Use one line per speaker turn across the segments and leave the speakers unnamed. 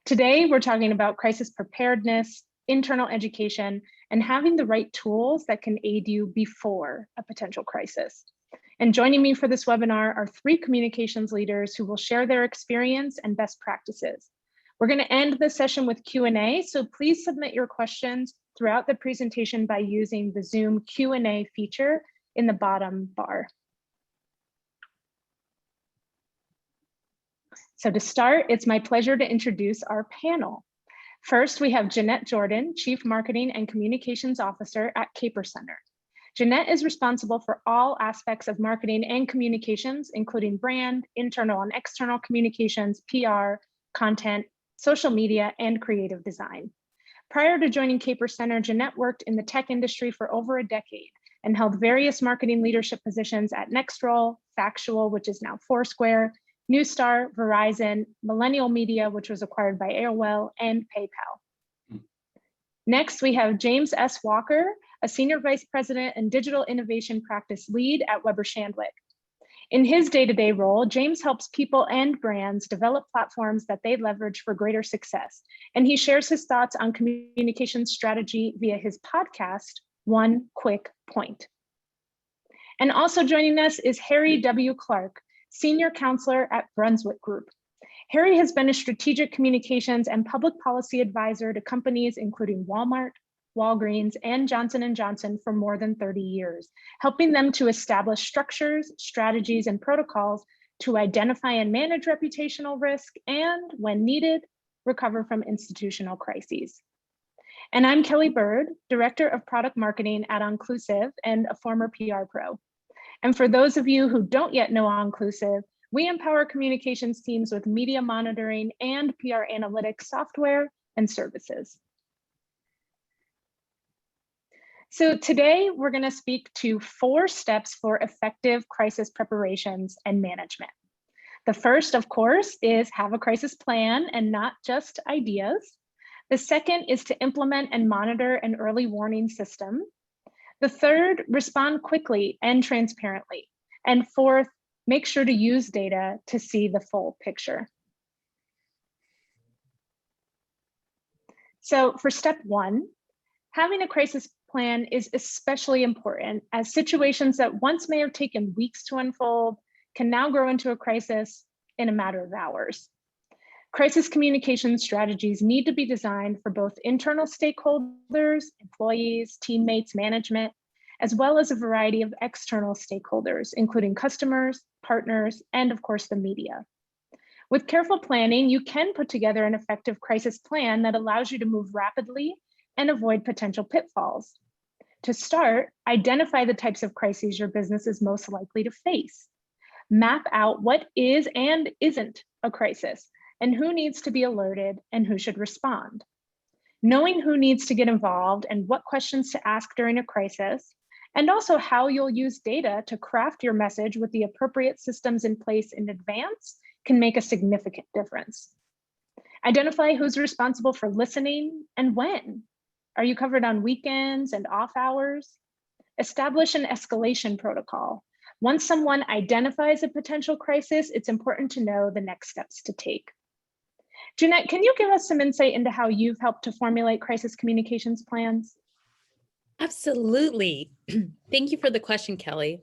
Today, we're talking about crisis preparedness, internal education, and having the right tools that can aid you before a potential crisis. And joining me for this webinar are 3 communications leaders who will share their experience and best practices. We're going to end the session with Q&A, so please submit your questions throughout the presentation by using the Zoom Q&A feature in the bottom bar. So to start, it's my pleasure to introduce our panel. First, we have Jeanette Jordan, Chief Marketing and Communications Officer at Caper Center. Jeanette is responsible for all aspects of marketing and communications, including brand, internal and external communications, PR, content, social media, and creative design. Prior to joining Caper Center, Jeanette worked in the tech industry for over a decade and held various marketing leadership positions at Nextroll, Factual, which is now Foursquare, Newstar, Verizon, Millennial Media, which was acquired by AOL, and PayPal. Next, we have James S. Walker, a Senior Vice President and Digital Innovation Practice Lead at Weber Shandwick. In his day-to-day role, James helps people and brands develop platforms that they leverage for greater success. And he shares his thoughts on communication strategy via his podcast, One Quick Point. And also joining us is Harry W. Clark, Senior Counselor at Brunswick Group. Harry has been a strategic communications and public policy advisor to companies including Walmart, Walgreens, and Johnson & Johnson for more than 30 years, helping them to establish structures, strategies, and protocols to identify and manage reputational risk and, when needed, recover from institutional crises. And I'm Kelly Bird, Director of Product Marketing at Onclusive and a former PR pro. And for those of you who don't yet know Onclusive, we empower communications teams with media monitoring and PR analytics software and services. So today we're going to speak to 4 steps for effective crisis preparations and management. The first, of course, is have a crisis plan and not just ideas. The second is to implement and monitor an early warning system. The third, respond quickly and transparently. And fourth, make sure to use data to see the full picture. So for step 1, having a crisis plan is especially important as situations that once may have taken weeks to unfold can now grow into a crisis in a matter of hours. Crisis communication strategies need to be designed for both internal stakeholders, employees, teammates, management, as well as a variety of external stakeholders, including customers, partners, and of course the media. With careful planning, you can put together an effective crisis plan that allows you to move rapidly and avoid potential pitfalls. To start, identify the types of crises your business is most likely to face. Map out what is and isn't a crisis, and who needs to be alerted and who should respond. Knowing who needs to get involved and what questions to ask during a crisis, and also how you'll use data to craft your message with the appropriate systems in place in advance can make a significant difference. Identify who's responsible for listening and when. Are you covered on weekends and off hours? Establish an escalation protocol. Once someone identifies a potential crisis, it's important to know the next steps to take. Jeanette, can you give us some insight into how you've helped to formulate crisis communications plans?
Absolutely. Thank you for the question, Kelly.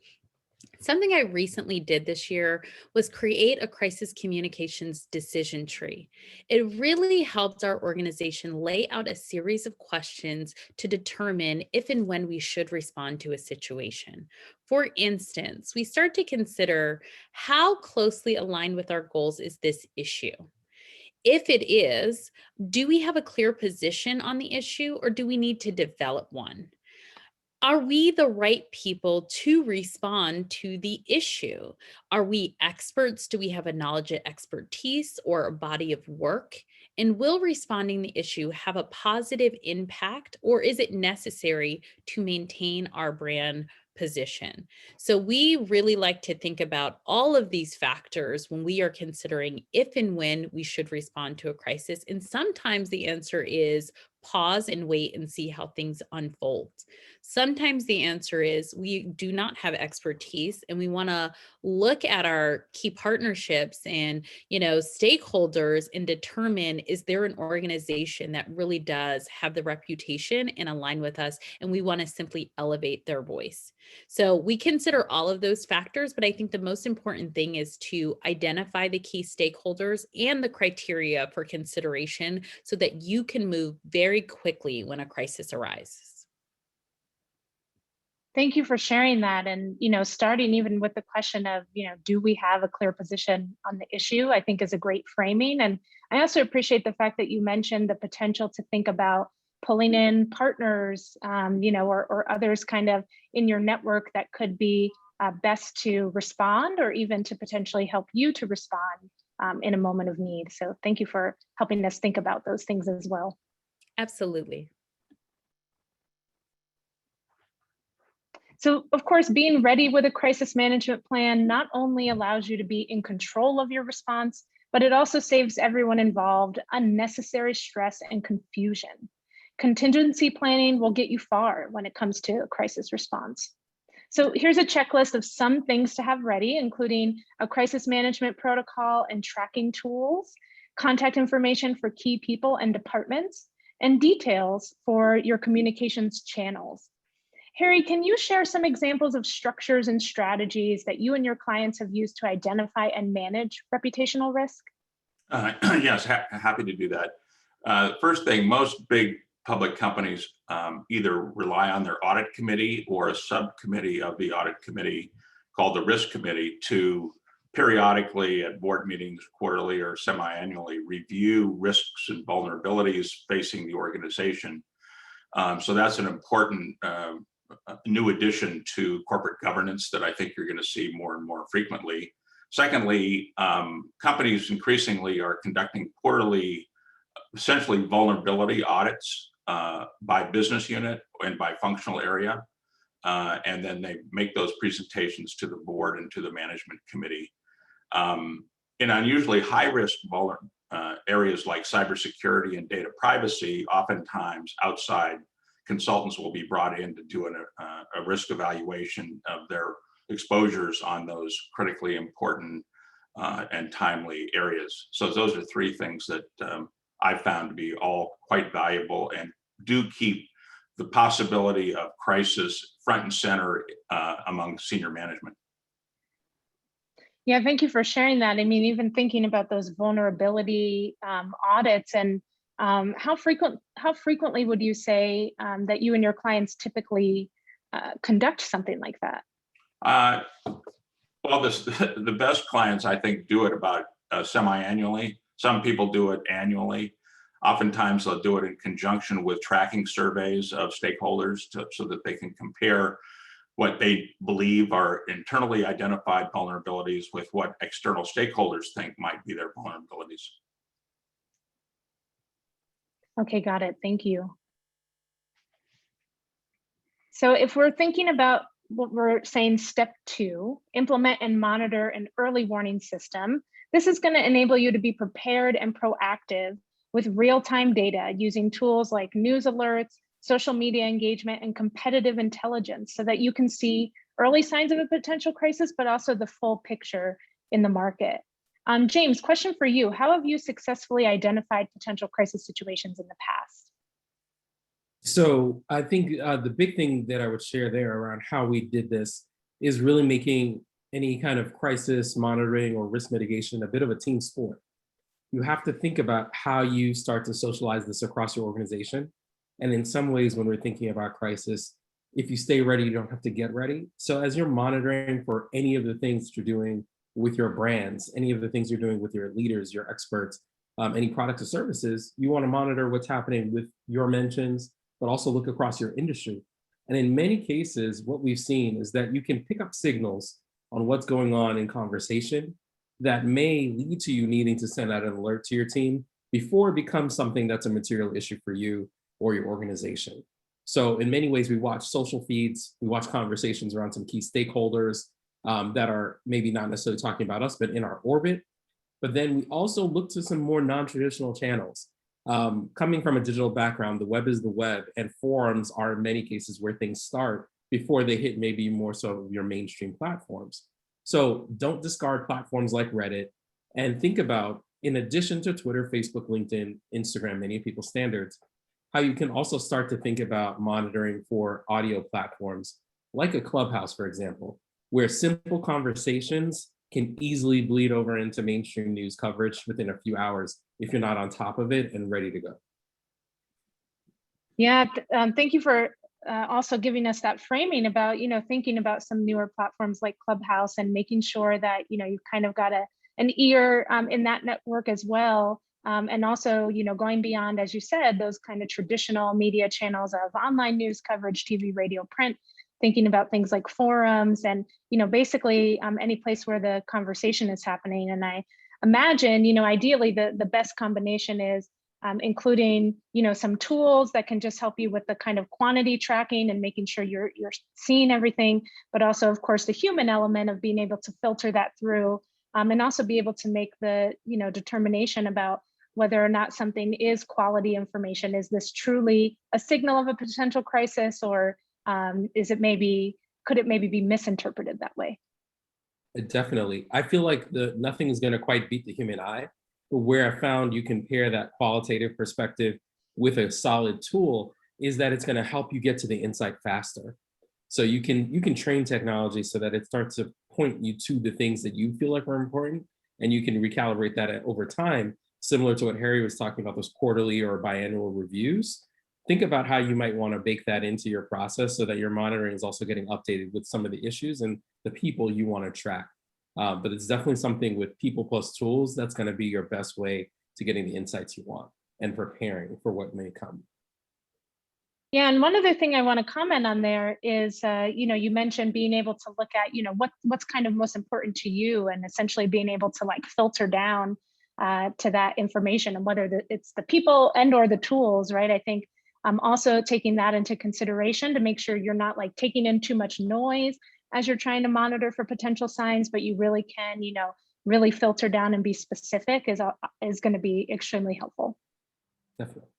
Something I recently did this year was create a crisis communications decision tree. It really helped our organization lay out a series of questions to determine if and when we should respond to a situation. For instance, we start to consider how closely aligned with our goals is this issue. If it is, do we have a clear position on the issue or do we need to develop one? Are we the right people to respond to the issue? Are we experts? Do we have a knowledge and expertise or a body of work? And will responding the issue have a positive impact, or is it necessary to maintain our brand position? So we really like to think about all of these factors when we are considering if and when we should respond to a crisis. And sometimes the answer is pause and wait and see how things unfold? Sometimes the answer is we do not have expertise, and we want to look at our key partnerships and, stakeholders and determine, is there an organization that really does have the reputation and align with us, and we want to simply elevate their voice. So we consider all of those factors, but I think the most important thing is to identify the key stakeholders and the criteria for consideration so that you can move very quickly when a crisis arises.
Thank you for sharing that. And, starting even with the question of, do we have a clear position on the issue, I think is a great framing. And I also appreciate the fact that you mentioned the potential to think about pulling in partners, or others kind of in your network that could be best to respond, or even to potentially help you to respond in a moment of need. So thank you for helping us think about those things as well.
Absolutely.
So, of course, being ready with a crisis management plan not only allows you to be in control of your response, but it also saves everyone involved unnecessary stress and confusion. Contingency planning will get you far when it comes to a crisis response. So here's a checklist of some things to have ready, including a crisis management protocol and tracking tools, contact information for key people and departments, and details for your communications channels. Harry, can you share some examples of structures and strategies that you and your clients have used to identify and manage reputational risk?
Yes, happy to do that. First thing, most big public companies either rely on their audit committee or a subcommittee of the audit committee called the risk committee to periodically at board meetings, quarterly or semi-annually, review risks and vulnerabilities facing the organization. So that's an important new addition to corporate governance that I think you're going to see more and more frequently. Secondly, companies increasingly are conducting quarterly, essentially vulnerability audits by business unit and by functional area. And then they make those presentations to the board and to the management committee. In unusually high-risk areas like cybersecurity and data privacy, oftentimes outside consultants will be brought in to do a risk evaluation of their exposures on those critically important and timely areas. So those are three things that I've found to be all quite valuable and do keep the possibility of crisis front and center among senior management.
Yeah, thank you for sharing that. I mean, even thinking about those vulnerability audits, and how frequently would you say that you and your clients typically conduct something like that?
Well, the best clients, I think, do it about semi-annually. Some people do it annually. Oftentimes, they'll do it in conjunction with tracking surveys of stakeholders so that they can compare what they believe are internally identified vulnerabilities with what external stakeholders think might be their vulnerabilities.
Okay, got it. Thank you. So if we're thinking about what we're saying, step 2, implement and monitor an early warning system, this is going to enable you to be prepared and proactive with real-time data using tools like news alerts, social media engagement, and competitive intelligence so that you can see early signs of a potential crisis, but also the full picture in the market. James, question for you. How have you successfully identified potential crisis situations in the past?
So I think the big thing that I would share there around how we did this is really making any kind of crisis monitoring or risk mitigation a bit of a team sport. You have to think about how you start to socialize this across your organization. And in some ways, when we're thinking about crisis, if you stay ready, you don't have to get ready. So as you're monitoring for any of the things that you're doing with your brands, any of the things you're doing with your leaders, your experts, any products or services, you want to monitor what's happening with your mentions, but also look across your industry. And in many cases, what we've seen is that you can pick up signals on what's going on in conversation that may lead to you needing to send out an alert to your team before it becomes something that's a material issue for you or your organization. So in many ways, we watch social feeds, we watch conversations around some key stakeholders that are maybe not necessarily talking about us, but in our orbit. But then we also look to some more non-traditional channels. Coming from a digital background, the web is the web, and forums are in many cases where things start before they hit maybe more so your mainstream platforms. So don't discard platforms like Reddit, and think about, in addition to Twitter, Facebook, LinkedIn, Instagram, many people's standards, how you can also start to think about monitoring for audio platforms like a Clubhouse, for example, where simple conversations can easily bleed over into mainstream news coverage within a few hours if you're not on top of it and ready to go.
Yeah, thank you for also giving us that framing about, thinking about some newer platforms like Clubhouse and making sure that, you've kind of got an ear in that network as well. And also, going beyond, as you said, those kind of traditional media channels of online news coverage, TV, radio, print, thinking about things like forums and, basically any place where the conversation is happening. And I imagine, ideally the best combination is including, some tools that can just help you with the kind of quantity tracking and making sure you're seeing everything, but also, of course, the human element of being able to filter that through and also be able to make the, determination about whether or not something is quality information. Is this truly a signal of a potential crisis, or could it maybe be misinterpreted that way?
Definitely. I feel like nothing is going to quite beat the human eye, but where I found you can pair that qualitative perspective with a solid tool is that it's going to help you get to the insight faster. So you can train technology so that it starts to point you to the things that you feel like are important, and you can recalibrate that over time, similar to what Harry was talking about, those quarterly or biannual reviews. Think about how you might want to bake that into your process so that your monitoring is also getting updated with some of the issues and the people you want to track. But it's definitely something with people plus tools that's going to be your best way to getting the insights you want and preparing for what may come.
Yeah, and one other thing I want to comment on there is, you mentioned being able to look at, what's kind of most important to you, and essentially being able to like filter down to that information, and whether it's the people and or the tools, right? I think also taking that into consideration to make sure you're not like taking in too much noise as you're trying to monitor for potential signs, but you really can, really filter down and be specific is going to be extremely helpful.
Definitely.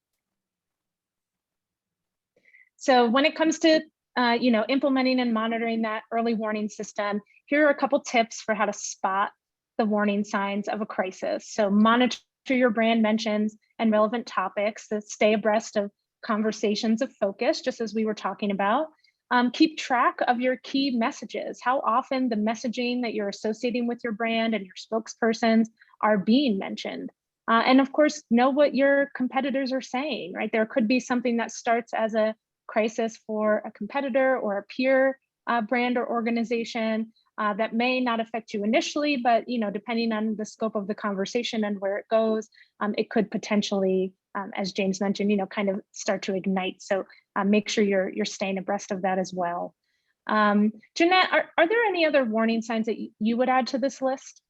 So when it comes to implementing and monitoring that early warning system, here are a couple tips for how to spot the warning signs of a crisis. So monitor your brand mentions and relevant topics to stay abreast of conversations of focus, just as we were talking about. Keep track of your key messages, how often the messaging that you're associating with your brand and your spokespersons are being mentioned. And of course, know what your competitors are saying, right? There could be something that starts as a crisis for a competitor or a peer brand or organization that may not affect you initially, but depending on the scope of the conversation and where it goes, it could potentially, as James mentioned, kind of start to ignite. So make sure you're staying abreast of that as well. Jeanette, are there any other warning signs that you would add to this list?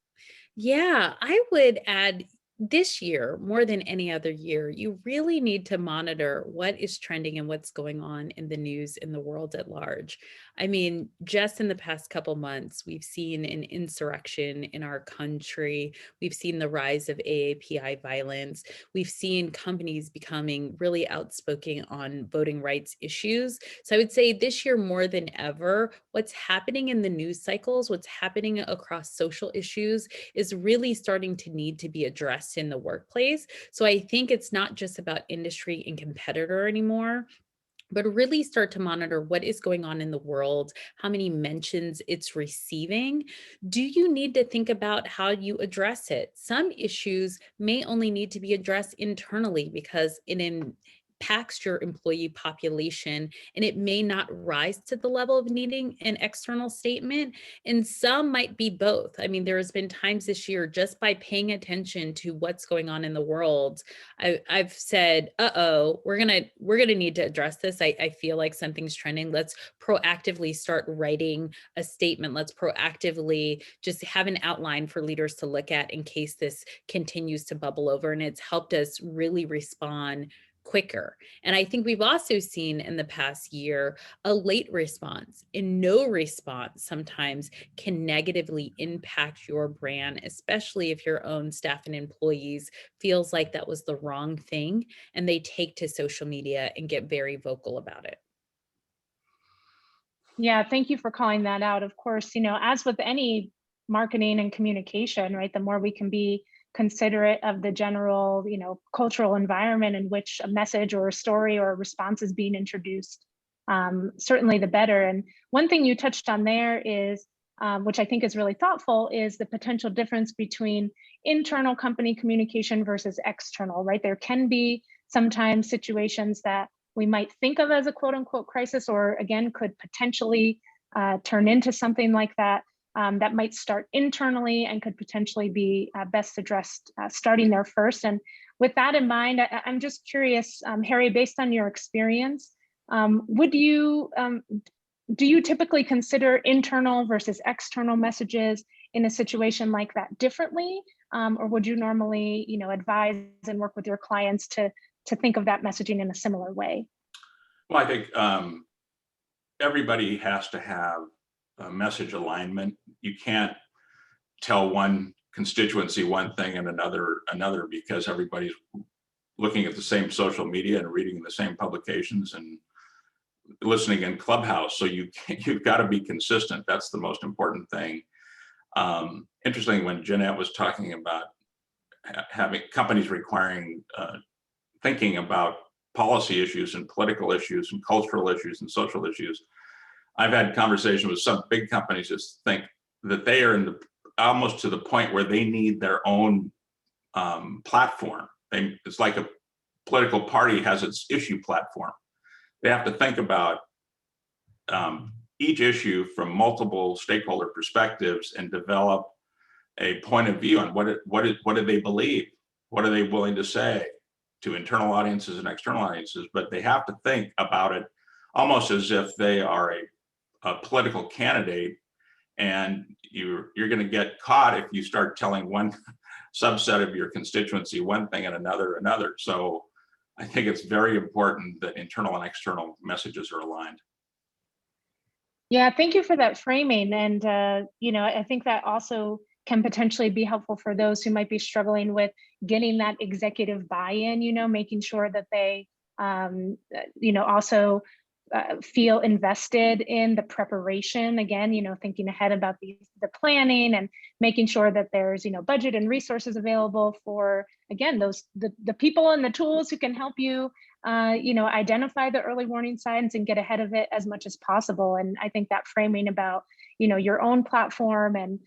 Yeah, I would add, this year, more than any other year, you really need to monitor what is trending and what's going on in the news in the world at large. I mean, just in the past couple months, we've seen an insurrection in our country. We've seen the rise of AAPI violence. We've seen companies becoming really outspoken on voting rights issues. So I would say this year more than ever, what's happening in the news cycles, what's happening across social issues is really starting to need to be addressed in the workplace. So I think it's not just about industry and competitor anymore, but really start to monitor what is going on in the world, how many mentions it's receiving. Do you need to think about how you address it? Some issues may only need to be addressed internally because it impacts your employee population and it may not rise to the level of needing an external statement. And some might be both. I mean, there has been times this year just by paying attention to what's going on in the world, I've said, we're gonna need to address this. I feel like something's trending. Let's proactively start writing a statement. Let's proactively just have an outline for leaders to look at in case this continues to bubble over. And it's helped us really respond quicker. And I think we've also seen in the past year a late response, and no response sometimes can negatively impact your brand, especially if your own staff and employees feels like that was the wrong thing and they take to social media and get very vocal about it.
Yeah, thank you for calling that out. Of course, as with any marketing and communication, right, the more we can be considerate of the general, cultural environment in which a message or a story or a response is being introduced, certainly the better. And one thing you touched on there is, which I think is really thoughtful, is the potential difference between internal company communication versus external, right? There can be sometimes situations that we might think of as a quote unquote crisis, or again, could potentially turn into something like that, that might start internally and could potentially be best addressed starting there first. And with that in mind, I'm just curious, Harry, based on your experience, do you typically consider internal versus external messages in a situation like that differently? Or would you normally, advise and work with your clients to think of that messaging in a similar way?
Well, I think everybody has to have a message alignment. You can't tell one constituency one thing and another, because everybody's looking at the same social media and reading the same publications and listening in Clubhouse. So you've got to be consistent. That's the most important thing. Interesting, when Jeanette was talking about having companies requiring thinking about policy issues and political issues and cultural issues and social issues. I've had conversations with some big companies that think that they are almost to the point where they need their own platform. It's like a political party has its issue platform. They have to think about each issue from multiple stakeholder perspectives and develop a point of view on what do they believe, what are they willing to say to internal audiences and external audiences. But they have to think about it almost as if they are a political candidate, and you're going to get caught if you start telling one subset of your constituency one thing and another. So I think it's very important that internal and external messages are aligned.
Yeah, thank you for that framing. And, I think that also can potentially be helpful for those who might be struggling with getting that executive buy-in, making sure that they, also feel invested in the preparation. Again, thinking ahead about the planning and making sure that there's, budget and resources available for, again, the people and the tools who can help you, identify the early warning signs and get ahead of it as much as possible. And I think that framing about, your own platform and,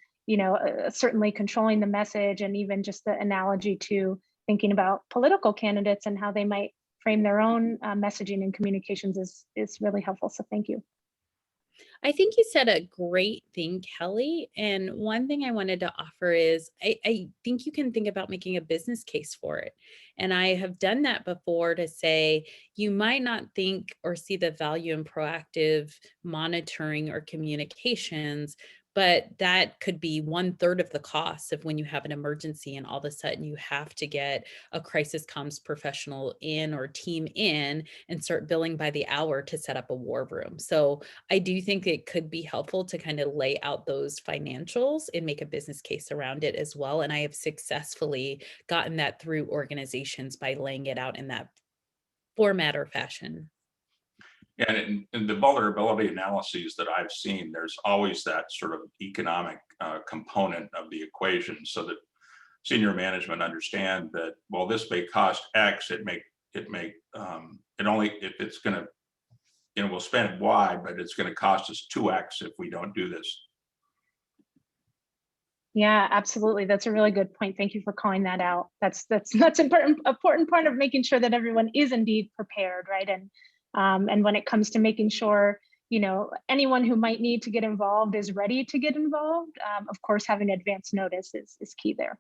certainly controlling the message, and even just the analogy to thinking about political candidates and how they might frame their own messaging and communications is really helpful. So thank you.
I think you said a great thing, Kelly. And one thing I wanted to offer is I think you can think about making a business case for it. And I have done that before to say, you might not think or see the value in proactive monitoring or communications, but that could be 1/3 of the cost of when you have an emergency and all of a sudden you have to get a crisis comms professional in or team in and start billing by the hour to set up a war room. So I do think it could be helpful to kind of lay out those financials and make a business case around it as well. And I have successfully gotten that through organizations by laying it out in that format or fashion.
And in the vulnerability analyses that I've seen, there's always that sort of economic component of the equation, so that senior management understand that, well, this may cost X, it only, if it's going to, we'll spend Y, but it's going to cost us 2X if we don't do this.
Yeah, absolutely. That's a really good point. Thank you for calling that out. That's important part of making sure that everyone is indeed prepared, right? And when it comes to making sure, anyone who might need to get involved is ready to get involved. Of course, having advance notice is key there.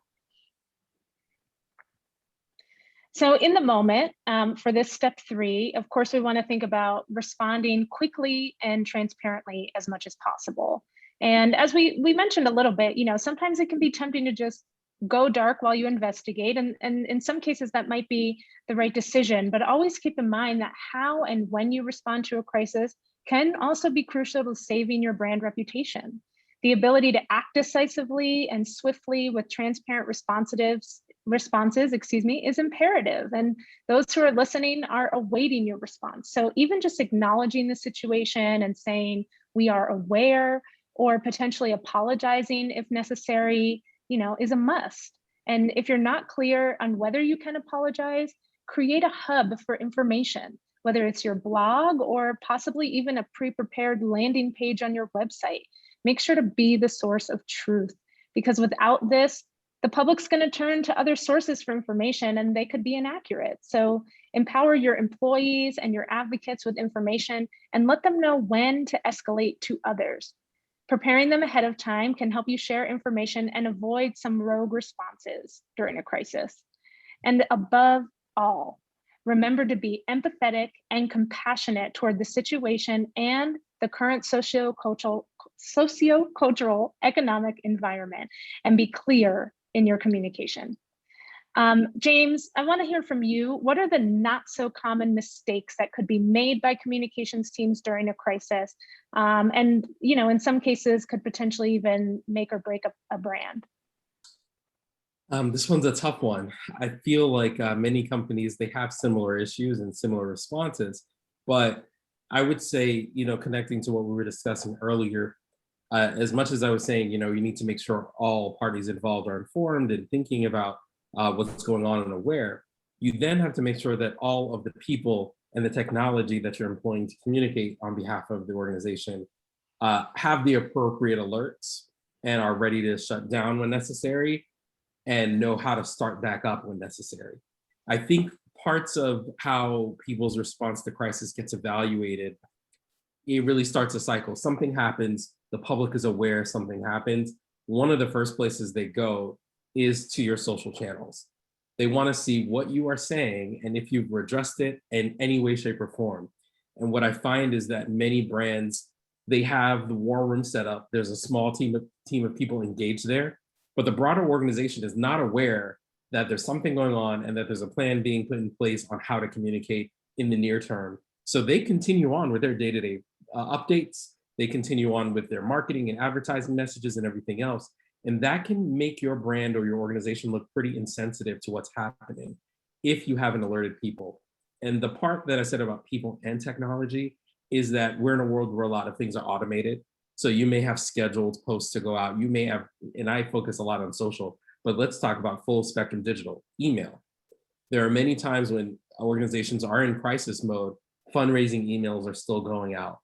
So in the moment, for this step 3, of course, we want to think about responding quickly and transparently as much as possible. And as we mentioned a little bit, sometimes it can be tempting to just go dark while you investigate. And in some cases that might be the right decision, but always keep in mind that how and when you respond to a crisis can also be crucial to saving your brand reputation. The ability to act decisively and swiftly with transparent responses, is imperative. And those who are listening are awaiting your response. So even just acknowledging the situation and saying, we are aware, or potentially apologizing if necessary, is a must. And if you're not clear on whether you can apologize, create a hub for information, whether it's your blog or possibly even a pre-prepared landing page on your website. Make sure to be the source of truth, because without this, the public's going to turn to other sources for information and they could be inaccurate. So empower your employees and your advocates with information and let them know when to escalate to others. Preparing them ahead of time can help you share information and avoid some rogue responses during a crisis. And above all, remember to be empathetic and compassionate toward the situation and the current socio-cultural, economic environment, and be clear in your communication. James, I want to hear from you. What are the not so common mistakes that could be made by communications teams during a crisis? And, in some cases could potentially even make or break a brand.
This one's a tough one. I feel like many companies, they have similar issues and similar responses, but I would say, connecting to what we were discussing earlier, as much as I was saying, you need to make sure all parties involved are informed and thinking about what's going on and aware, you then have to make sure that all of the people and the technology that you're employing to communicate on behalf of the organization have the appropriate alerts and are ready to shut down when necessary and know how to start back up when necessary. I think parts of how people's response to crisis gets evaluated, it really starts a cycle. Something happens, the public is aware something happens. One of the first places they go is to your social channels. They want to see what you are saying and if you've addressed it in any way, shape, or form. And what I find is that many brands, they have the war room set up. There's a small team of people engaged there, but the broader organization is not aware that there's something going on and that there's a plan being put in place on how to communicate in the near term. So they continue on with their day-to-day updates. They continue on with their marketing and advertising messages and everything else. And that can make your brand or your organization look pretty insensitive to what's happening if you haven't alerted people. And the part that I said about people and technology is that we're in a world where a lot of things are automated. So you may have scheduled posts to go out. You may have, and I focus a lot on social, but let's talk about full spectrum digital, email. There are many times when organizations are in crisis mode, fundraising emails are still going out.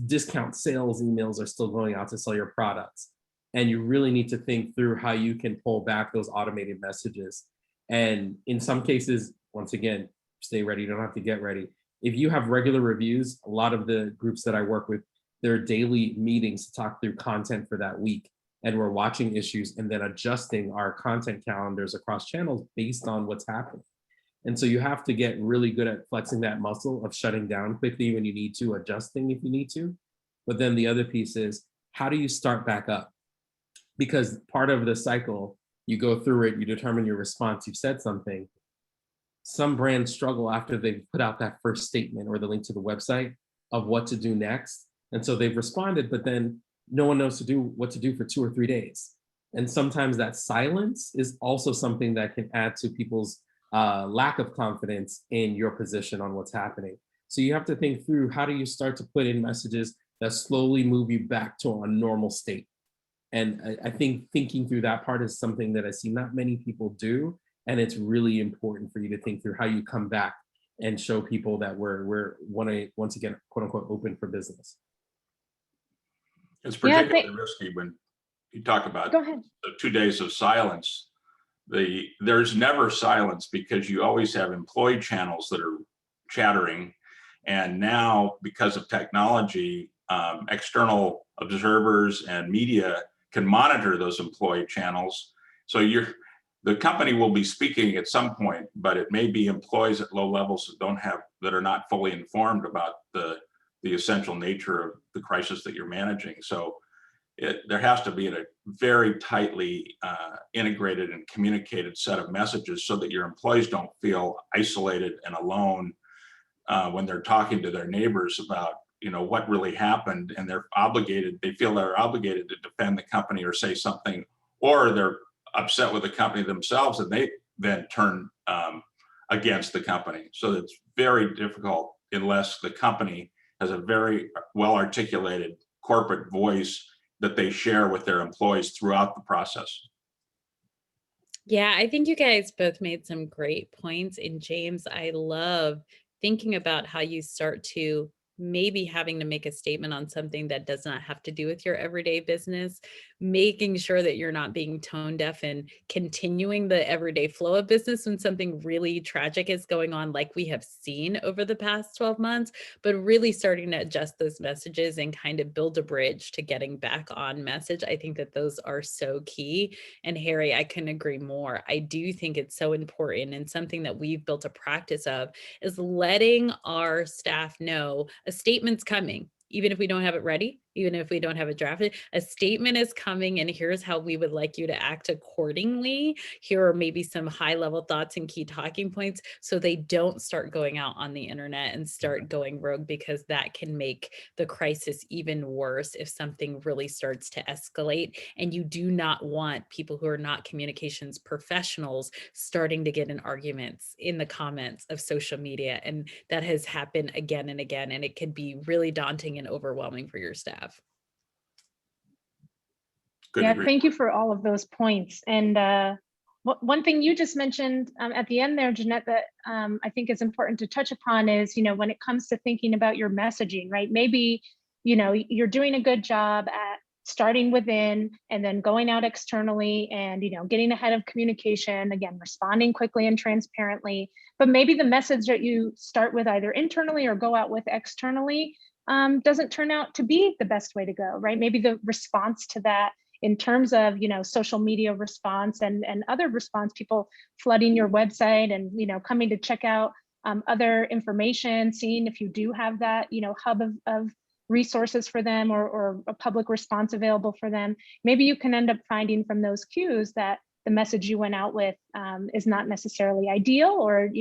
Discount sales emails are still going out to sell your products. And you really need to think through how you can pull back those automated messages. And in some cases, once again, stay ready, you don't have to get ready. If you have regular reviews, a lot of the groups that I work with, there are daily meetings to talk through content for that week. And we're watching issues and then adjusting our content calendars across channels based on what's happening. And so you have to get really good at flexing that muscle of shutting down quickly when you need to, adjusting if you need to. But then the other piece is, how do you start back up? Because part of the cycle, you go through it, you determine your response, you've said something. Some brands struggle after they've put out that first statement or the link to the website of what to do next. And so they've responded, but then no one knows what to do for 2 or 3 days. And sometimes that silence is also something that can add to people's lack of confidence in your position on what's happening. So you have to think through, how do you start to put in messages that slowly move you back to a normal state? And I think thinking through that part is something that I see not many people do. And it's really important for you to think through how you come back and show people that we're once again, quote unquote, open for business.
It's particularly risky when you talk about the 2 days of silence. There's never silence because you always have employee channels that are chattering. And now, because of technology, external observers and media can monitor those employee channels. So the company will be speaking at some point, but it may be employees at low levels that are not fully informed about the essential nature of the crisis that you're managing. So there has to be a very tightly integrated and communicated set of messages so that your employees don't feel isolated and alone when they're talking to their neighbors about, what really happened, and they feel they're obligated to defend the company or say something, or they're upset with the company themselves and they then turn against the company. So it's very difficult unless the company has a very well articulated corporate voice that they share with their employees throughout the process.
Yeah, I think you guys both made some great points. And James, I love thinking about how you start to maybe having to make a statement on something that does not have to do with your everyday business, making sure that you're not being tone deaf and continuing the everyday flow of business when something really tragic is going on, like we have seen over the past 12 months, but really starting to adjust those messages and kind of build a bridge to getting back on message. I think that those are so key. And Harry, I couldn't agree more. I do think it's so important, and something that we've built a practice of is letting our staff know a statement's coming. Even if we don't have it ready, even if we don't have it drafted, a statement is coming, and here's how we would like you to act accordingly. Here are maybe some high level thoughts and key talking points, so they don't start going out on the internet and start going rogue, because that can make the crisis even worse if something really starts to escalate. And you do not want people who are not communications professionals starting to get in arguments in the comments of social media. And that has happened again and again, and it can be really daunting and overwhelming for your staff.
Yeah, thank you for all of those points. And one thing you just mentioned at the end there, Jeanette, that I think is important to touch upon is, when it comes to thinking about your messaging, right? Maybe, you're doing a good job at starting within and then going out externally and, getting ahead of communication, again, responding quickly and transparently. But maybe the message that you start with either internally or go out with externally doesn't turn out to be the best way to go, right? Maybe the response to that in terms of, social media response and other response, people flooding your website and, coming to check out other information, seeing if you do have that, hub of resources for them or a public response available for them. Maybe you can end up finding from those cues that the message you went out with is not necessarily ideal, or,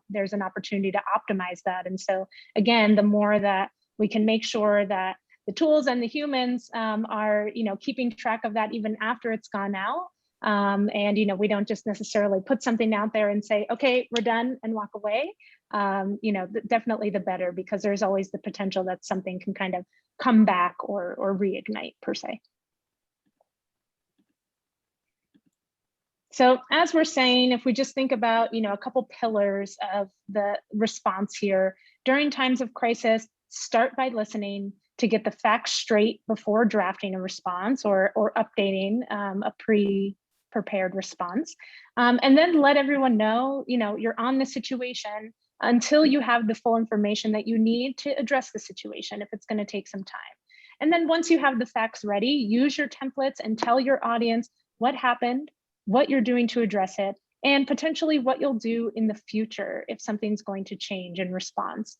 there's an opportunity to optimize that. And so again, the more that we can make sure that the tools and the humans are, keeping track of that even after it's gone out. And, we don't just necessarily put something out there and say, okay, we're done and walk away. Definitely the better, because there's always the potential that something can kind of come back or reignite per se. So as we're saying, if we just think about, a couple pillars of the response here, during times of crisis, start by listening to get the facts straight before drafting a response or updating a pre-prepared response. And then let everyone know, you're on the situation until you have the full information that you need to address the situation, if it's going to take some time. And then once you have the facts ready, use your templates and tell your audience what happened, what you're doing to address it, and potentially what you'll do in the future if something's going to change in response.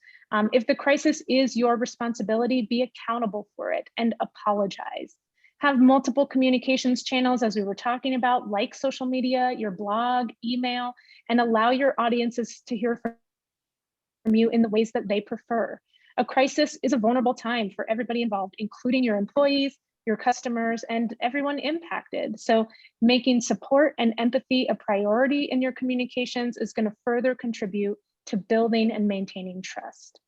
If the crisis is your responsibility, be accountable for it and apologize. Have multiple communications channels, as we were talking about, like social media, your blog, email, and allow your audiences to hear from you in the ways that they prefer. A crisis is a vulnerable time for everybody involved, including your employees, your customers, and everyone impacted. So making support and empathy a priority in your communications is going to further contribute to building and maintaining trust.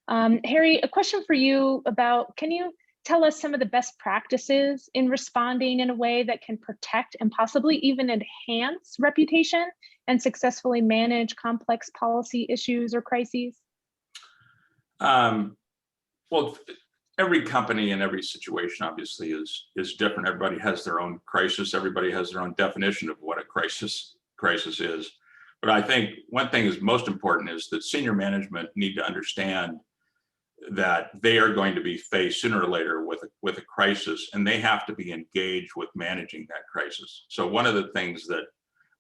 Harry, a question for you about, can you tell us some of the best practices in responding in a way that can protect and possibly even enhance reputation and successfully manage complex policy issues or crises?
Well, every company and every situation obviously is different. Everybody has their own crisis. Everybody has their own definition of what a crisis is. But I think one thing is most important is that senior management need to understand that they are going to be faced sooner or later with a crisis, and they have to be engaged with managing that crisis. So one of the things that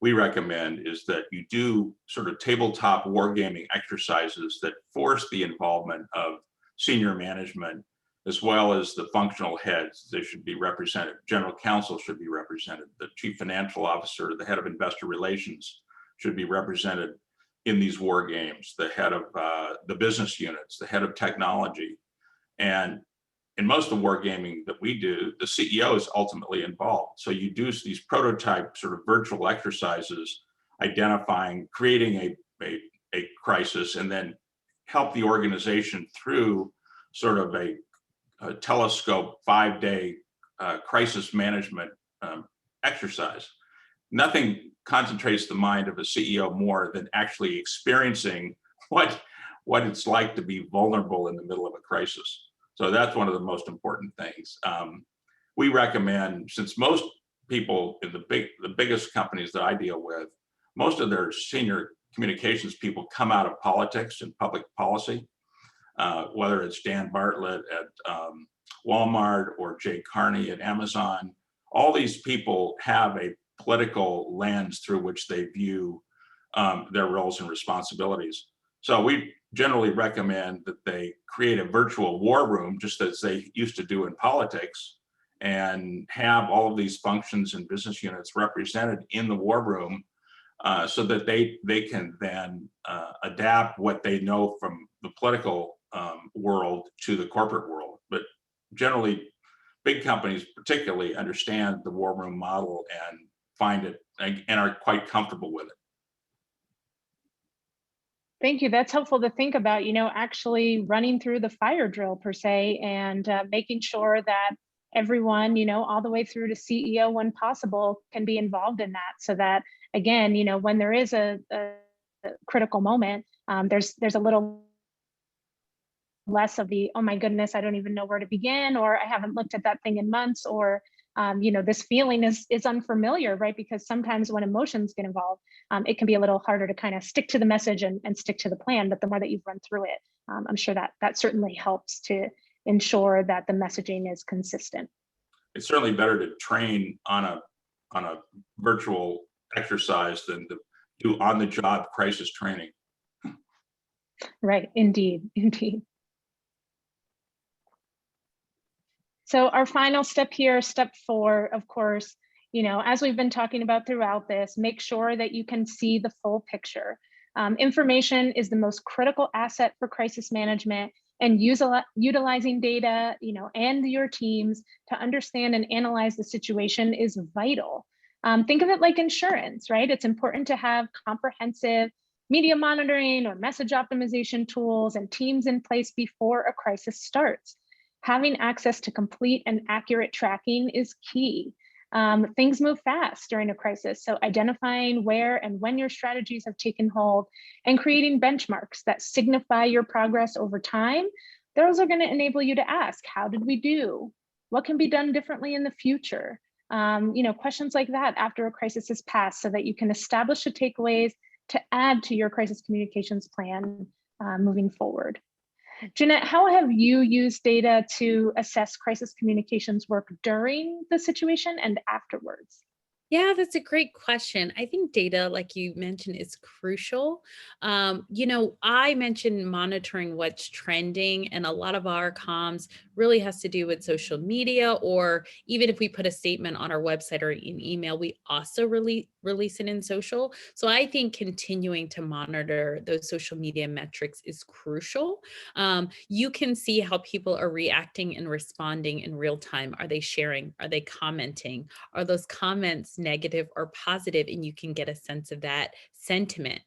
we recommend is that you do sort of tabletop wargaming exercises that force the involvement of senior management as well as the functional heads. They should be represented. General counsel should be represented. The chief financial officer, the head of investor relations should be represented in these war games, the head of the business units, the head of technology. And in most of the wargaming that we do, the CEO is ultimately involved. So you do these prototype sort of virtual exercises, identifying, creating a crisis, and then help the organization through sort of a telescope 5-day crisis management exercise. Nothing concentrates the mind of a CEO more than actually experiencing what it's like to be vulnerable in the middle of a crisis. So that's one of the most important things. We recommend, since most people in the biggest companies that I deal with, most of their senior communications people come out of politics and public policy, whether it's Dan Bartlett at Walmart or Jay Carney at Amazon. All these people have a political lens through which they view their roles and responsibilities. So we generally recommend that they create a virtual war room, just as they used to do in politics, and have all of these functions and business units represented in the war room, so that they can then adapt what they know from the political world to the corporate world. But generally, big companies particularly understand the war room model and find it and are quite comfortable with it.
Thank you. That's helpful to think about, actually running through the fire drill per se, and making sure that everyone, all the way through to CEO when possible, can be involved in that, so that, again, when there is a critical moment, there's a little less of the, oh my goodness, I don't even know where to begin, or I haven't looked at that thing in months, or this feeling is unfamiliar, right? Because sometimes when emotions get involved, it can be a little harder to kind of stick to the message and stick to the plan. But the more that you've run through it, I'm sure that certainly helps to ensure that the messaging is consistent.
It's certainly better to train on a virtual exercise than to do on-the-job crisis training.
Right, indeed. So our final step here, step 4, of course, as we've been talking about throughout this, make sure that you can see the full picture. Information is the most critical asset for crisis management, and utilizing data, and your teams to understand and analyze the situation is vital. Think of it like insurance, right? It's important to have comprehensive media monitoring or message optimization tools and teams in place before a crisis starts. Having access to complete and accurate tracking is key. Things move fast during a crisis, so identifying where and when your strategies have taken hold and creating benchmarks that signify your progress over time, those are going to enable you to ask, how did we do? What can be done differently in the future? Questions like that after a crisis has passed, so that you can establish the takeaways to add to your crisis communications plan moving forward. Jeanette, how have you used data to assess crisis communications work during the situation and afterwards?
Yeah, that's a great question. I think data, like you mentioned, is crucial. I mentioned monitoring what's trending, and a lot of our comms really has to do with social media, or even if we put a statement on our website or an email, we also release it in social. So I think continuing to monitor those social media metrics is crucial. You can see how people are reacting and responding in real time. Are they sharing? Are they commenting? Are those comments negative or positive? And you can get a sense of that sentiment.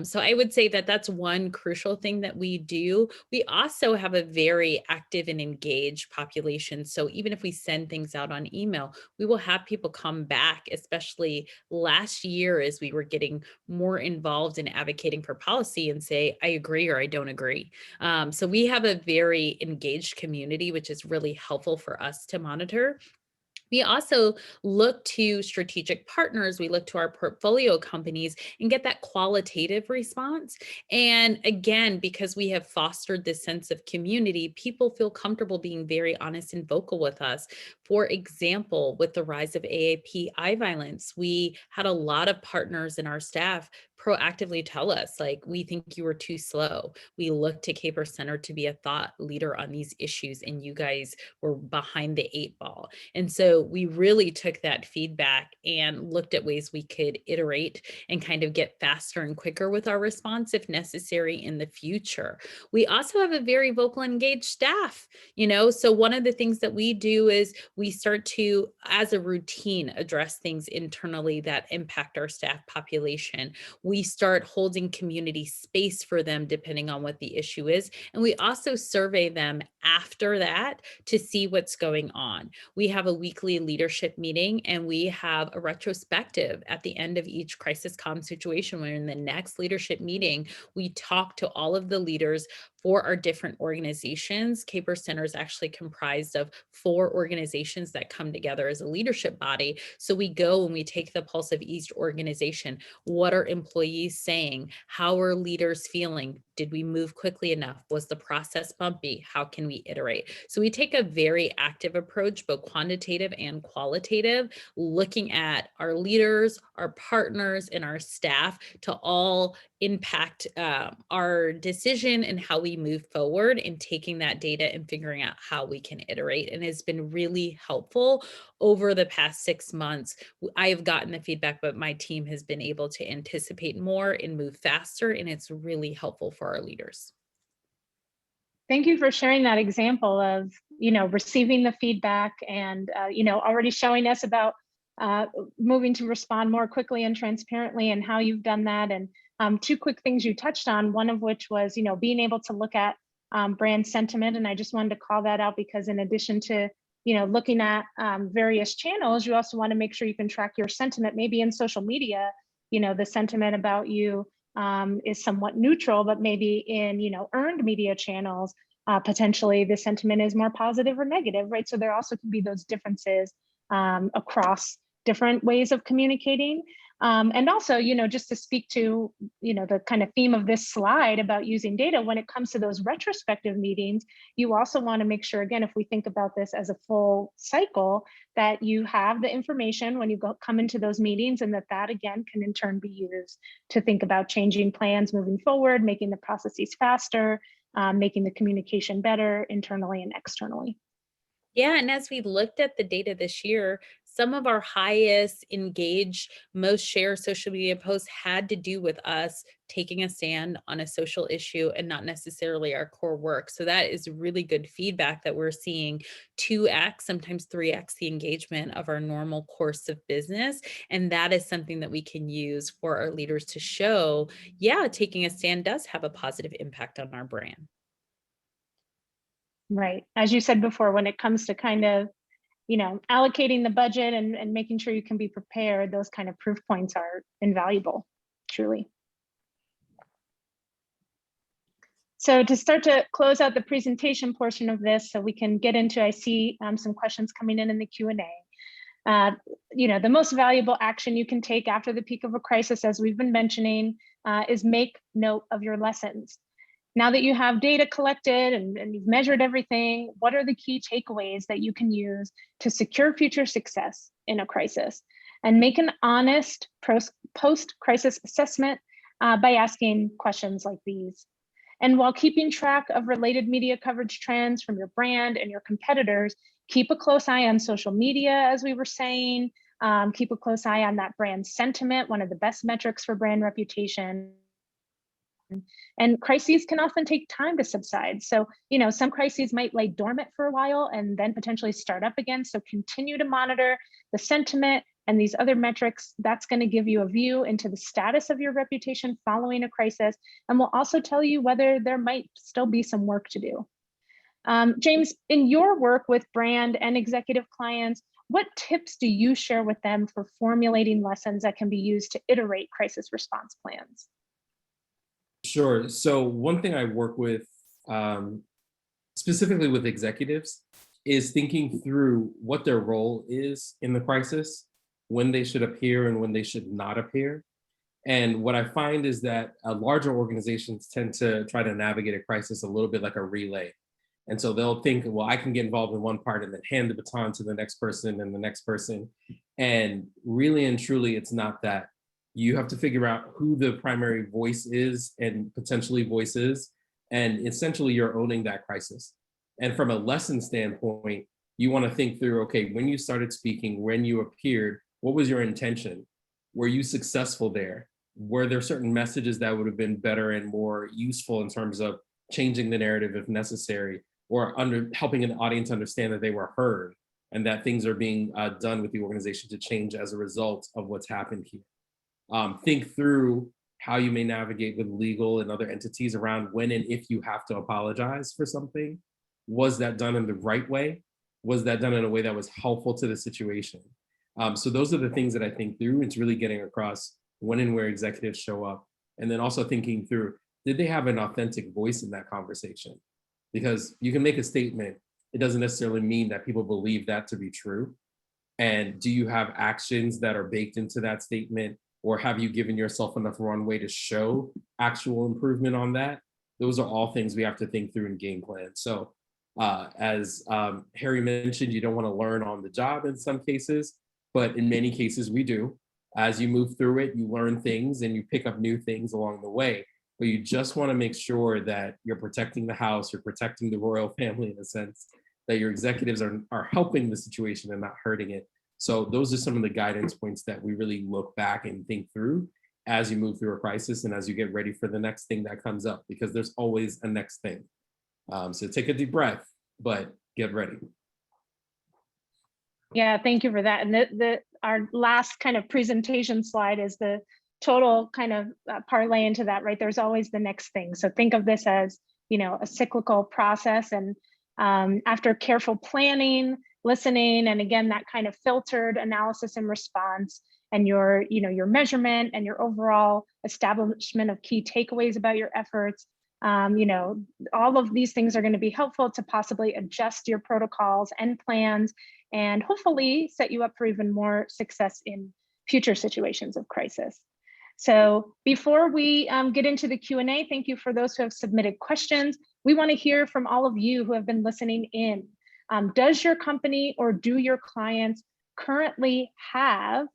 So I would say that that's one crucial thing that we do. We also have a very active and engaged population. So even if we send things out on email, we will have people come back, especially last year as we were getting more involved in advocating for policy, and say, I agree or I don't agree. So we have a very engaged community, which is really helpful for us to monitor. We also look to strategic partners. We look to our portfolio companies and get that qualitative response. And again, because we have fostered this sense of community, people feel comfortable being very honest and vocal with us. For example, with the rise of AAPI violence, we had a lot of partners in our staff proactively tell us, like, we think you were too slow. We look to Caper Center to be a thought leader on these issues, and you guys were behind the 8 ball. And so we really took that feedback and looked at ways we could iterate and kind of get faster and quicker with our response if necessary in the future. We also have a very vocal, engaged staff, so one of the things that we do is we start to, as a routine, address things internally that impact our staff population. We start holding community space for them depending on what the issue is. And we also survey them after that to see what's going on. We have a weekly leadership meeting, and we have a retrospective at the end of each crisis comm situation, where in the next leadership meeting, we talk to all of the leaders for our different organizations. Caper Center is actually comprised of 4 organizations that come together as a leadership body. So we go and we take the pulse of each organization. What are employees saying? How are leaders feeling? Did we move quickly enough? Was the process bumpy? How can we iterate? So we take a very active approach, both quantitative and qualitative, looking at our leaders, our partners, and our staff to all impact our decision and how we move forward in taking that data and figuring out how we can iterate. And it's been really helpful over the past 6 months. I have gotten the feedback, but my team has been able to anticipate more and move faster, and it's really helpful for our leaders.
Thank you for sharing that example of, receiving the feedback and, already showing us about moving to respond more quickly and transparently, and how you've done that. And 2 quick things you touched on, one of which was, being able to look at brand sentiment. And I just wanted to call that out because in addition to, looking at various channels, you also want to make sure you can track your sentiment. Maybe in social media, the sentiment about you is somewhat neutral, but maybe in, earned media channels, potentially the sentiment is more positive or negative, right? So there also can be those differences across different ways of communicating. And also, just to speak to, the kind of theme of this slide about using data, when it comes to those retrospective meetings, you also want to make sure, again, if we think about this as a full cycle, that you have the information when you come into those meetings, and that again can in turn be used to think about changing plans moving forward, making the processes faster, making the communication better internally and externally.
Yeah, and as we looked at the data this year, some of our highest engaged, most shared social media posts had to do with us taking a stand on a social issue and not necessarily our core work. So that is really good feedback that we're seeing 2x, sometimes 3x the engagement of our normal course of business. And that is something that we can use for our leaders to show, yeah, taking a stand does have a positive impact on our brand.
Right. As you said before, when it comes to kind of, allocating the budget and making sure you can be prepared, those kind of proof points are invaluable, truly. So to start to close out the presentation portion of this, so we can get into, I see some questions coming in the Q&A. The most valuable action you can take after the peak of a crisis, as we've been mentioning, is make note of your lessons. Now that you have data collected and you've measured everything, what are the key takeaways that you can use to secure future success in a crisis? And make an honest post-crisis assessment by asking questions like these. And while keeping track of related media coverage trends from your brand and your competitors, keep a close eye on social media, as we were saying. Keep a close eye on that brand sentiment, one of the best metrics for brand reputation. And crises can often take time to subside. So, some crises might lay dormant for a while and then potentially start up again. So continue to monitor the sentiment and these other metrics. That's going to give you a view into the status of your reputation following a crisis, and will also tell you whether there might still be some work to do. James, in your work with brand and executive clients, what tips do you share with them for formulating lessons that can be used to iterate crisis response plans?
Sure. So one thing I work with specifically with executives is thinking through what their role is in the crisis, when they should appear and when they should not appear. And what I find is that larger organizations tend to try to navigate a crisis a little bit like a relay. And so they'll think, well, I can get involved in one part and then hand the baton to the next person and the next person. And really and truly, it's not that. You have to figure out who the primary voice is and potentially voices, and essentially you're owning that crisis. And from a lesson standpoint, you want to think through, okay, when you started speaking, when you appeared, what was your intention? Were you successful there? Were there certain messages that would have been better and more useful in terms of changing the narrative if necessary, or helping an audience understand that they were heard and that things are being done with the organization to change as a result of what's happened here? Think through how you may navigate with legal and other entities around when and if you have to apologize for something. Was that done in the right way? Was that done in a way that was helpful to the situation? So those are the things that I think through. It's really getting across when and where executives show up. And then also thinking through, did they have an authentic voice in that conversation? Because you can make a statement, it doesn't necessarily mean that people believe that to be true. And do you have actions that are baked into that statement? Or have you given yourself enough runway to show actual improvement on that? Those are all things we have to think through and game plan. So as Harry mentioned, you don't want to learn on the job in some cases, but in many cases we do. As you move through it, you learn things and you pick up new things along the way. But you just want to make sure that you're protecting the house, you're protecting the royal family in a sense, that your executives are helping the situation and not hurting it. So those are some of the guidance points that we really look back and think through as you move through a crisis and as you get ready for the next thing that comes up, because there's always a next thing. So take a deep breath, but get ready.
Yeah, thank you for that. And our last kind of presentation slide is the total kind of parlay into that, right? There's always the next thing. So think of this as, a cyclical process. And after careful planning, listening, and again, that kind of filtered analysis and response, and your measurement and your overall establishment of key takeaways about your efforts, all of these things are going to be helpful to possibly adjust your protocols and plans, and hopefully set you up for even more success in future situations of crisis. So before we get into the Q&A, thank you for those who have submitted questions. We want to hear from all of you who have been listening in. Does your company or do your clients currently have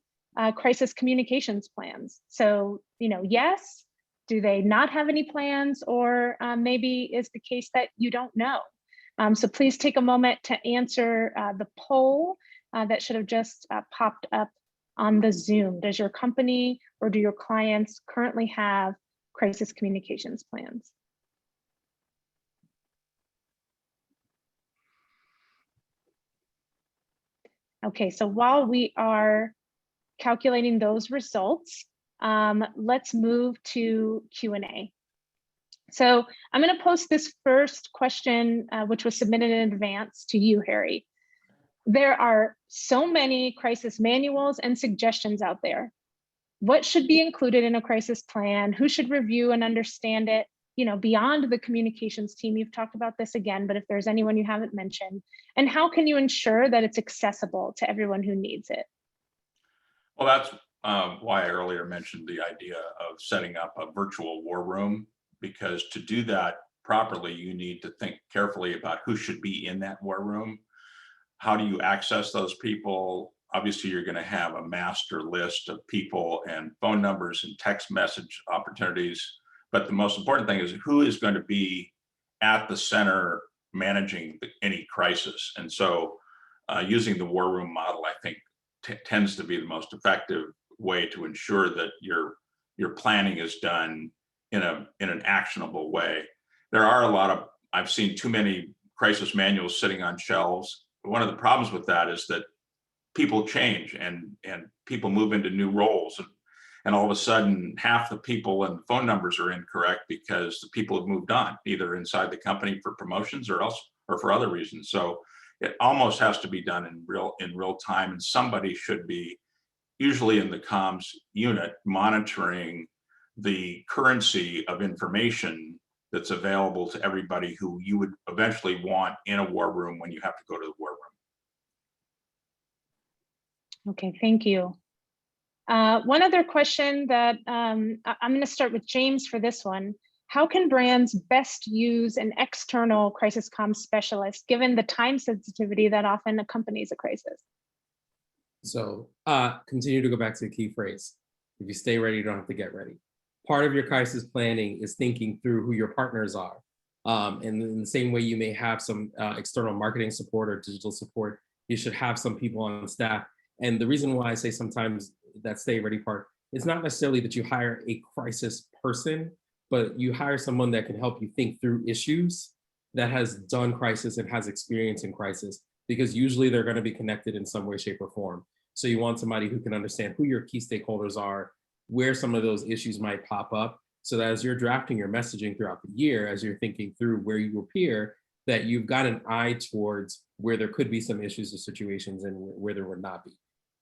crisis communications plans? So, yes. Do they not have any plans, or maybe is the case that you don't know? So please take a moment to answer the poll that should have just popped up on the Zoom. Does your company or do your clients currently have crisis communications plans? Okay, so while we are calculating those results, let's move to Q&A. So I'm going to post this first question, which was submitted in advance, to you, Harry. There are so many crisis manuals and suggestions out there. What should be included in a crisis plan? Who should review and understand it? Beyond the communications team, you've talked about this again, but if there's anyone you haven't mentioned, and how can you ensure that it's accessible to everyone who needs it?
Well, that's why I earlier mentioned the idea of setting up a virtual war room, because to do that properly, you need to think carefully about who should be in that war room. How do you access those people? Obviously, you're going to have a master list of people and phone numbers and text message opportunities. But the most important thing is who is going to be at the center managing any crisis. And so using the war room model, I think, tends to be the most effective way to ensure that your planning is done in an actionable way. There are I've seen too many crisis manuals sitting on shelves. One of the problems with that is that people change and people move into new roles, and all of a sudden half the people and phone numbers are incorrect because the people have moved on, either inside the company for promotions or for other reasons. So it almost has to be done in real time, and somebody should be, usually in the comms unit, monitoring the currency of information that's available to everybody who you would eventually want in a war room when you have to go to the war room.
Okay, thank you. One other question that I'm going to start with James for this one. How can brands best use an external crisis comms specialist, given the time sensitivity that often accompanies a crisis?
So continue to go back to the key phrase. If you stay ready, you don't have to get ready. Part of your crisis planning is thinking through who your partners are. And in the same way you may have some external marketing support or digital support, you should have some people on staff. And the reason why I say sometimes that stay ready part, it's not necessarily that you hire a crisis person, but you hire someone that can help you think through issues, that has done crisis and has experience in crisis, because usually they're going to be connected in some way, shape, or form. So you want somebody who can understand who your key stakeholders are, where some of those issues might pop up, so that as you're drafting your messaging throughout the year, as you're thinking through where you appear, that you've got an eye towards where there could be some issues or situations and where there would not be.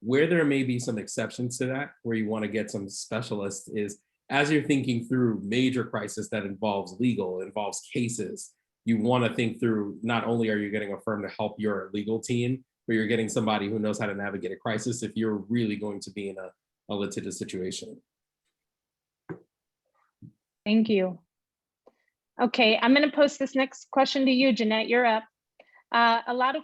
Where there may be some exceptions to that, where you want to get some specialists, is as you're thinking through major crisis that involves legal, involves cases, you want to think through, not only are you getting a firm to help your legal team, but you're getting somebody who knows how to navigate a crisis if you're really going to be in a litigious situation.
Thank you. Okay, I'm going to post this next question to you, Jeanette. You're up. A lot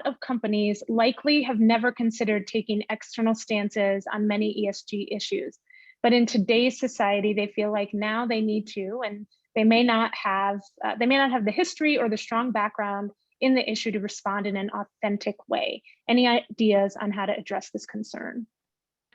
of companies likely have never considered taking external stances on many ESG issues, but in today's society, they feel like now they need to, and they may not have the history or the strong background in the issue to respond in an authentic way. Any ideas on how to address this concern?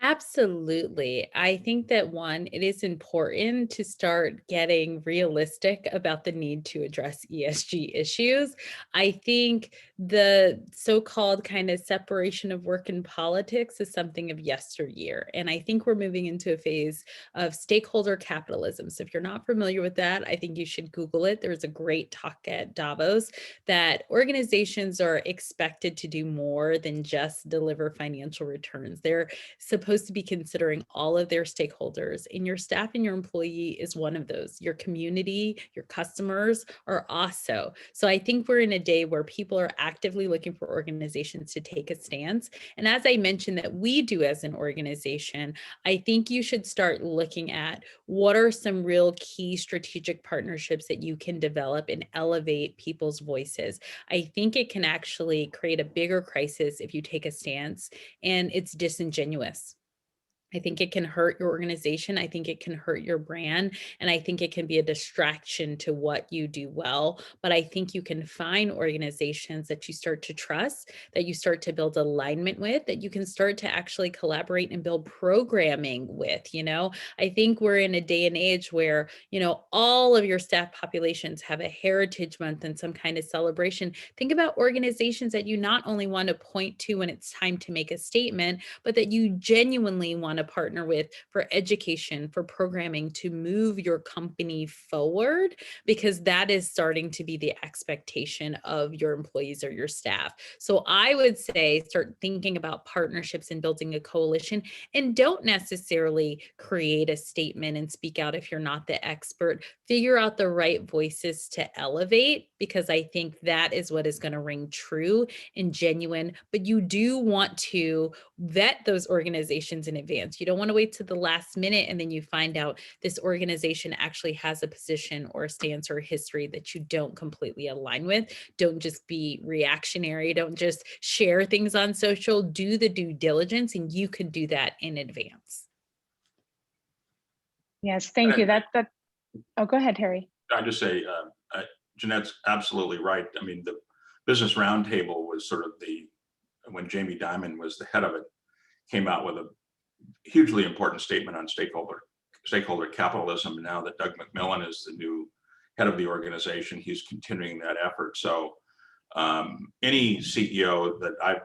Absolutely. I think that one, it is important to start getting realistic about the need to address ESG issues. I think the so-called kind of separation of work and politics is something of yesteryear. And I think we're moving into a phase of stakeholder capitalism. So if you're not familiar with that, I think you should Google it. There was a great talk at Davos that organizations are expected to do more than just deliver financial returns. They're supposed to be considering all of their stakeholders, and your staff and your employee is one of those. Your community, your customers are also. So I think we're in a day where people are actively looking for organizations to take a stance. And as I mentioned that we do as an organization, I think you should start looking at what are some real key strategic partnerships that you can develop and elevate people's voices. I think it can actually create a bigger crisis if you take a stance and it's disingenuous. I think it can hurt your organization. I think it can hurt your brand. And I think it can be a distraction to what you do well. But I think you can find organizations that you start to trust, that you start to build alignment with, that you can start to actually collaborate and build programming with. I think we're in a day and age where, all of your staff populations have a heritage month and some kind of celebration. Think about organizations that you not only want to point to when it's time to make a statement, but that you genuinely want to partner with for education, for programming, to move your company forward, because that is starting to be the expectation of your employees or your staff. So I would say start thinking about partnerships and building a coalition, and don't necessarily create a statement and speak out if you're not the expert. Figure out the right voices to elevate, because I think that is what is going to ring true and genuine. But you do want to vet those organizations in advance. You don't want to wait to the last minute and then you find out this organization actually has a position or a stance or a history that you don't completely align with. Don't just be reactionary. Don't just share things on social. Do the due diligence, and you could do that in advance.
Yes, thank you. Oh, go ahead, Harry.
I just say, Jeanette's absolutely right. I mean, the Business Roundtable was sort of when Jamie Dimon was the head of it, came out with a hugely important statement on stakeholder capitalism. Now that Doug McMillan is the new head of the organization, he's continuing that effort. So any CEO that I've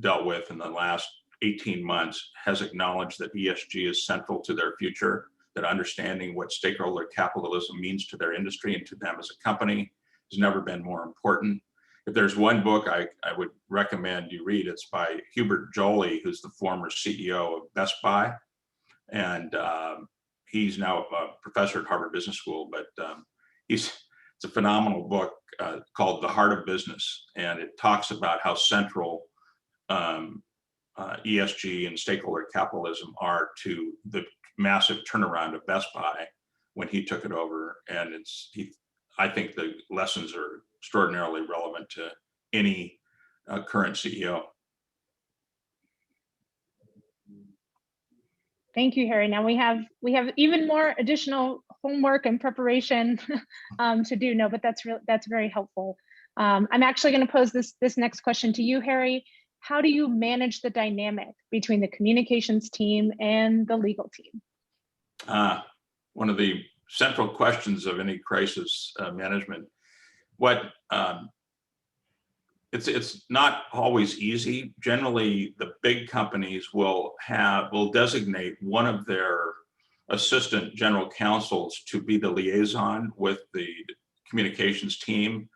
dealt with in the last 18 months has acknowledged that ESG is central to their future, that understanding what stakeholder capitalism means to their industry and to them as a company has never been more important. If there's one book I would recommend you read, it's by Hubert Joly, who's the former CEO of Best Buy. And he's now a professor at Harvard Business School, but it's a phenomenal book called The Heart of Business. And it talks about how central ESG and stakeholder capitalism are to the massive turnaround of Best Buy when he took it over. And I think the lessons are extraordinarily relevant to any current CEO.
Thank you, Harry. Now we have even more additional homework and preparation to do. No, but that's very helpful. I'm actually going to pose this next question to you, Harry. How do you manage the dynamic between the communications team and the legal team?
One of the central questions of any crisis management. It's not always easy. Generally, the big companies will designate one of their assistant general counsels to be the liaison with the communications team.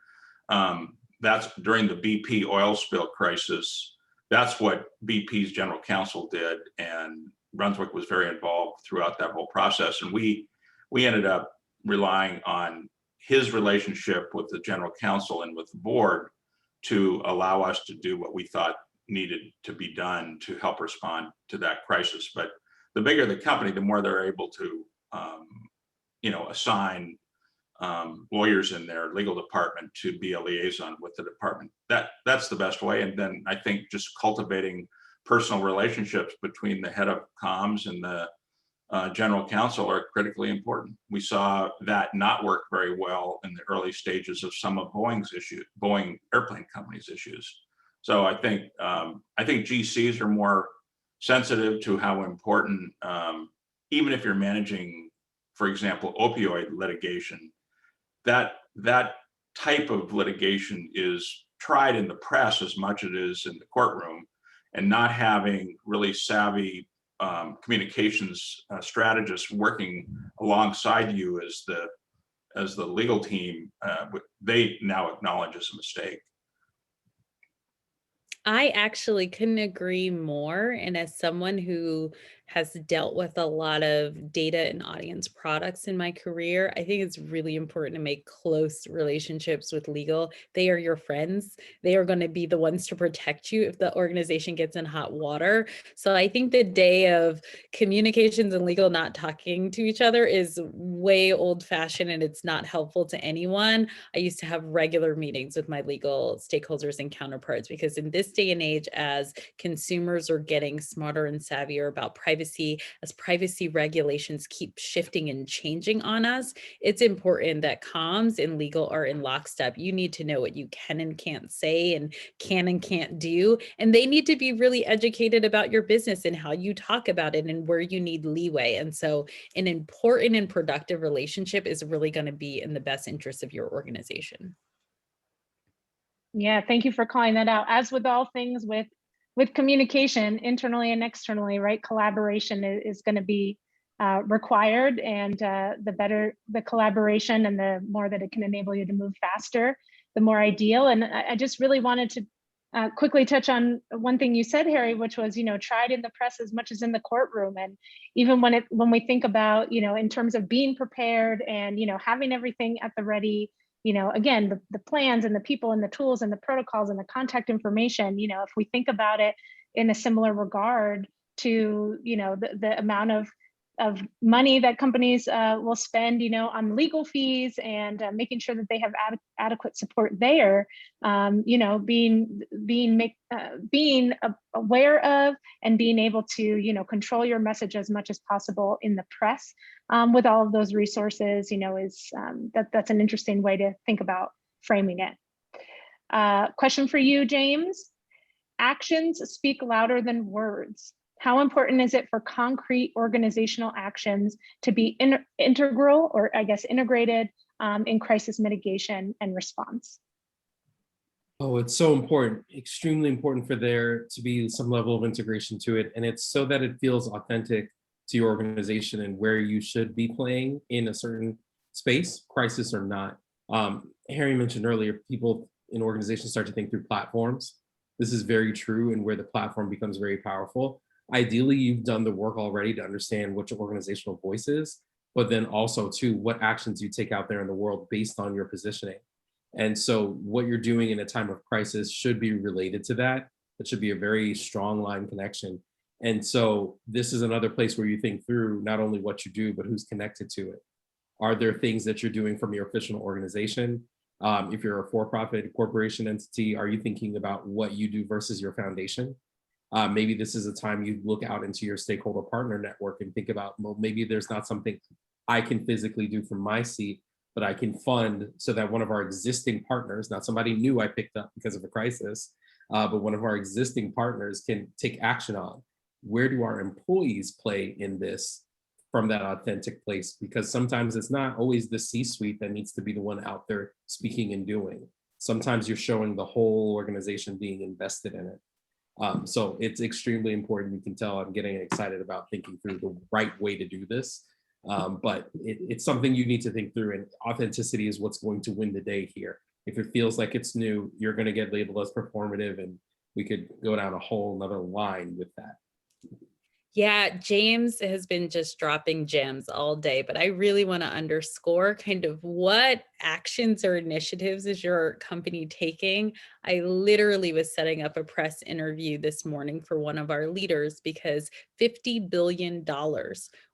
That's during the BP oil spill crisis. That's what BP's general counsel did, and Brunswick was very involved throughout that whole process. And we ended up relying on his relationship with the general counsel and with the board to allow us to do what we thought needed to be done to help respond to that crisis. But the bigger the company, the more they're able to, assign lawyers in their legal department to be a liaison with the department. That's the best way. And then I think just cultivating personal relationships between the head of comms and the general counsel are critically important. We saw that not work very well in the early stages of some of Boeing airplane companies' issues. So I think GCs are more sensitive to how important, even if you're managing, for example, opioid litigation, that type of litigation is tried in the press as much as it is in the courtroom, and not having really savvy communications strategists working alongside you as the legal team, they now acknowledge as a mistake.
I actually couldn't agree more. And as someone who has dealt with a lot of data and audience products in my career, I think it's really important to make close relationships with legal. They are your friends. They are going to be the ones to protect you if the organization gets in hot water. So I think the day of communications and legal not talking to each other is way old fashioned, and it's not helpful to anyone. I used to have regular meetings with my legal stakeholders and counterparts, because in this day and age, as consumers are getting smarter and savvier about privacy, as privacy regulations keep shifting and changing on us, it's important that comms and legal are in lockstep. You need to know what you can and can't say and can and can't do. And they need to be really educated about your business and how you talk about it and where you need leeway. And so an important and productive relationship is really going to be in the best interest of your organization.
Yeah, thank you for calling that out. As with all things with communication internally and externally, right? Collaboration is going to be required, and the better the collaboration and the more that it can enable you to move faster, the more ideal. And I just really wanted to quickly touch on one thing you said, Harry, which was, tried in the press as much as in the courtroom. And even when we think about, in terms of being prepared and, having everything at the ready, again, the plans and the people and the tools and the protocols and the contact information, if we think about it in a similar regard to, the amount of money that companies will spend, on legal fees and making sure that they have adequate support there, being aware of and being able to, control your message as much as possible in the press with all of those resources, is that's an interesting way to think about framing it. Question for you, James. Actions speak louder than words. How important is it for concrete organizational actions to be integral, or I guess integrated, in crisis mitigation and response?
Oh, it's so important, extremely important for there to be some level of integration to it. And it's so that it feels authentic to your organization and where you should be playing in a certain space, crisis or not. Harry mentioned earlier, people in organizations start to think through platforms. This is very true, and where the platform becomes very powerful. Ideally, you've done the work already to understand what your organizational voice is, but then also too, what actions you take out there in the world based on your positioning. And so what you're doing in a time of crisis should be related to that. It should be a very strong line connection. And so this is another place where you think through not only what you do, but who's connected to it. Are there things that you're doing from your official organization? If you're a for-profit corporation entity, are you thinking about what you do versus your foundation? Maybe this is a time you look out into your stakeholder partner network and think about, well, maybe there's not something I can physically do from my seat, but I can fund so that one of our existing partners, not somebody new I picked up because of a crisis, but one of our existing partners can take action on. Where do our employees play in this from that authentic place? Because sometimes it's not always the C-suite that needs to be the one out there speaking and doing. Sometimes you're showing the whole organization being invested in it. So it's extremely important. You can tell I'm getting excited about thinking through the right way to do this. But it's something you need to think through, and authenticity is what's going to win the day here. If it feels like it's new, you're going to get labeled as performative, and we could go down a whole nother line with that.
Yeah, James has been just dropping gems all day, but I really want to underscore kind of what actions or initiatives is your company taking. I literally was setting up a press interview this morning for one of our leaders because $50 billion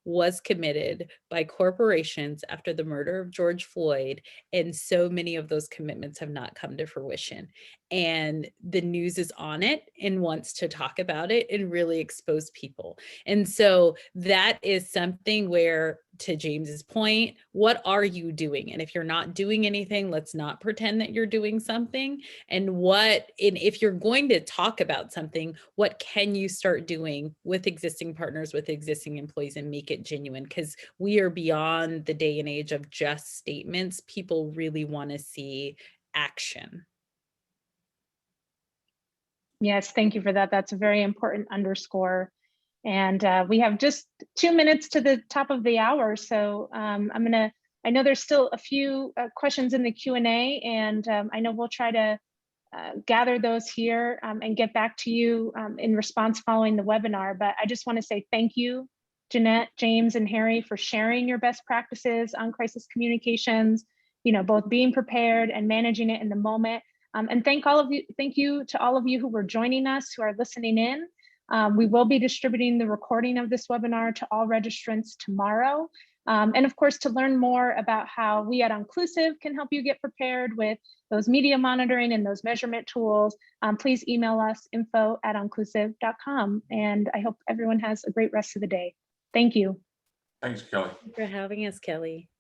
was committed by corporations after the murder of George Floyd, and so many of those commitments have not come to fruition. And the news is on it and wants to talk about it and really expose people. And so that is something where, to James's point, what are you doing? And if you're not doing anything, let's not pretend that you're doing something. And if you're going to talk about something, what can you start doing with existing partners, with existing employees, and make it genuine? Because we are beyond the day and age of just statements. People really want to see action.
Yes, thank you for that. That's a very important underscore. And we have just 2 minutes to the top of the hour. So I know there's still a few questions in the Q&A, and I know we'll try to gather those here and get back to you in response following the webinar. But I just want to say thank you, Jeanette, James, and Harry, for sharing your best practices on crisis communications, both being prepared and managing it in the moment. And thank you to all of you who were joining us, who are listening in. We will be distributing the recording of this webinar to all registrants tomorrow. And of course, to learn more about how we at Onclusive can help you get prepared with those media monitoring and those measurement tools, please email us info@onclusive.com. And I hope everyone has a great rest of the day. Thank you.
Thanks, Kelly.
Thank you for having us, Kelly.